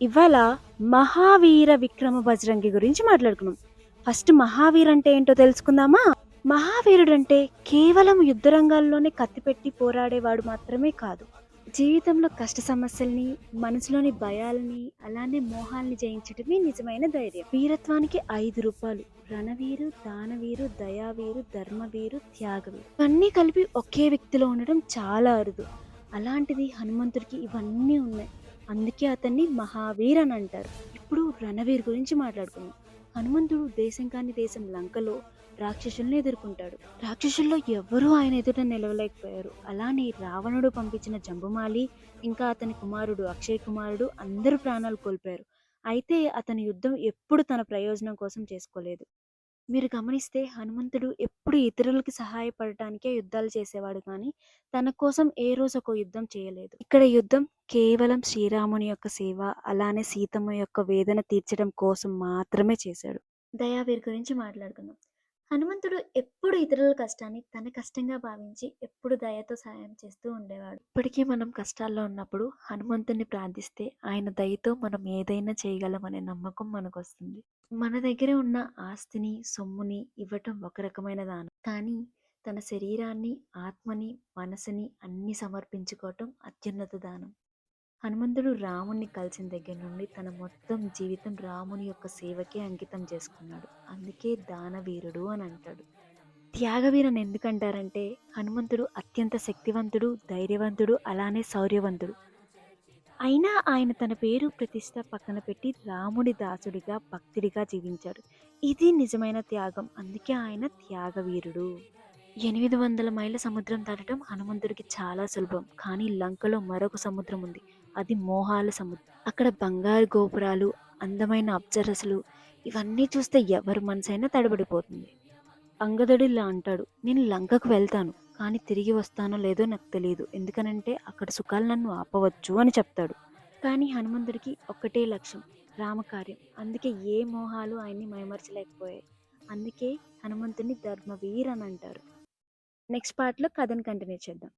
ఇవాళ మహావీర విక్రమ బజరంగి గురించి మాట్లాడుకున్నాం. ఫస్ట్ మహావీర్ అంటే ఏంటో తెలుసుకుందామా? మహావీరుడంటే కేవలం యుద్ధ రంగాల్లోనే కత్తిపెట్టి పోరాడేవాడు మాత్రమే కాదు. జీవితంలో కష్ట సమస్యల్ని, మనసులోని భయాల్ని, అలానే మోహాల్ని జయించటమే నిజమైన ధైర్యం. వీరత్వానికి 5 రూపాలు: రణవీరు, దానవీరు, దయావీరు, ధర్మవీరు, త్యాగవీరు. ఇవన్నీ కలిపి ఒకే వ్యక్తిలో ఉండడం చాలా అరుదు. అలాంటిది హనుమంతుడికి ఇవన్నీ ఉన్నాయి. అందుకే అతన్ని మహావీర్ అని అంటారు. ఇప్పుడు రణవీర్ గురించి మాట్లాడుకుందాం. హనుమంతుడు దేశం కాని దేశం లంకలో రాక్షసుల్ని ఎదుర్కొంటాడు. రాక్షసుల్లో ఎవ్వరూ ఆయన ఎదుట నిలవలేకపోయారు. అలానే రావణుడు పంపించిన జంబుమాలి, ఇంకా అతని కుమారుడు అక్షయ్ కుమారుడు అందరూ ప్రాణాలు కోల్పోయారు. అయితే అతని యుద్ధం ఎప్పుడు తన ప్రయోజనం కోసం చేసుకోలేదు. మీరు గమనిస్తే హనుమంతుడు ఎప్పుడు ఇతరులకి సహాయపడటానికే యుద్ధాలు చేసేవాడు కానీ తన కోసం ఏ రోజు ఒక యుద్ధం చేయలేదు. ఇక్కడ యుద్ధం కేవలం శ్రీరాముని యొక్క సేవ, అలానే సీతమ్మ యొక్క వేదన తీర్చడం కోసం మాత్రమే చేశాడు. దయావీర్ గురించి మాట్లాడుకుందాం. హనుమంతుడు ఎప్పుడు ఇతరుల కష్టాన్ని తన కష్టంగా భావించి ఎప్పుడు దయతో సహాయం చేస్తూ ఉండేవాడు. ఇప్పటికీ మనం కష్టాల్లో ఉన్నప్పుడు హనుమంతుడిని ప్రార్థిస్తే ఆయన దయతో మనం ఏదైనా చేయగలమనే నమ్మకం మనకు వస్తుంది. మన దగ్గర ఉన్న ఆస్తిని, సొమ్ముని ఇవ్వటం ఒక రకమైన దానం. కానీ తన శరీరాన్ని, ఆత్మని, మనసుని అన్ని సమర్పించుకోవటం అత్యున్నత దానం. హనుమంతుడు రాముణ్ణి కలిసిన దగ్గర నుండి తన మొత్తం జీవితం రాముని యొక్క సేవకే అంకితం చేసుకున్నాడు. అందుకే దానవీరుడు అని అంటాడు. త్యాగవీరని ఎందుకంటారంటే హనుమంతుడు అత్యంత శక్తివంతుడు, ధైర్యవంతుడు, అలానే శౌర్యవంతుడు. అయినా ఆయన తన పేరు ప్రతిష్ట పక్కన పెట్టి రాముడి దాసుడిగా, భక్తుడిగా జీవించాడు. ఇది నిజమైన త్యాగం. అందుకే ఆయన త్యాగవీరుడు. 800 మైళ్ళ సముద్రం దాటడం హనుమంతుడికి చాలా సులభం. కానీ లంకలో మరొక సముద్రం ఉంది. అది మోహాల సముద్రం. అక్కడ బంగారు గోపురాలు, అందమైన అప్సరసలు, ఇవన్నీ చూస్తే ఎవరి మనసైనా తడబడిపోతుంది. అంగదుడు ఇలా అంటాడు: నేను లంకకు వెళ్తాను, కానీ తిరిగి వస్తానో లేదో నాకు తెలియదు. ఎందుకనంటే అక్కడ సుఖాలు నన్ను ఆపవచ్చు అని చెప్తాడు. కానీ హనుమంతుడికి ఒక్కటే లక్ష్యం: రామకార్యం. అందుకే ఏ మోహాలు ఆయన్ని మైమర్చలేకపోయాయి. అందుకే హనుమంతుడిని ధర్మవీర్ అని అంటారు. నెక్స్ట్ పార్ట్లో కథను కంటిన్యూ చేద్దాం.